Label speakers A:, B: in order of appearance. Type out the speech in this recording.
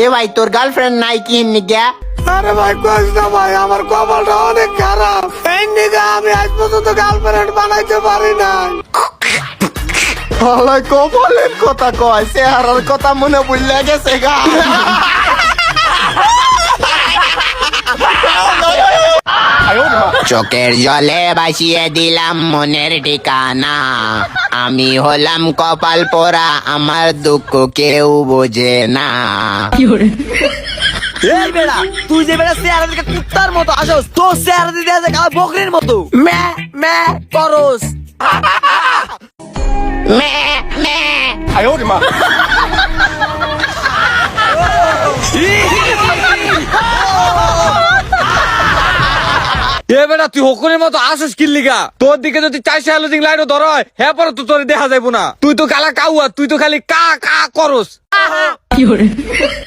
A: এ ভাই তোর গার্লফ্রেন্ড নাই কি নিগা?
B: আরে ভাই কইস না ভাই, আমার কপালটা অনেক খারাপ। এই নিগা আমি আজ পর্যন্ত গার্লফ্রেন্ড বানাইতে পারি না।
A: ওই কপালের কথা কয়, চেহারার কথা মনে পড়লে গেছে গা। চোখের জলে ভাসিয়ে দিলাম মনের ঠিকানা, আমি হলাম কপাল পোড়া, আমার দুঃখ কেউ বোঝে না।
C: এই বেড়া, তুই যে বেড়া চেহারা দিকে কুত্তার মতো আসস, তোর চেহারা দিতে আছে কাল বকরির মতো ম্যা ম্যা করস। এ বেটা তুই হকুনের মতো আসস কি লিগা? তোর দিকে যদি 400 হ্যালোজিং লাইটও ধর হয়, হ্যাঁ পরে তো তোর দেখা যাইবো না। তুই তো কালা কাউয়া, তুই তো খালি কা কা করস।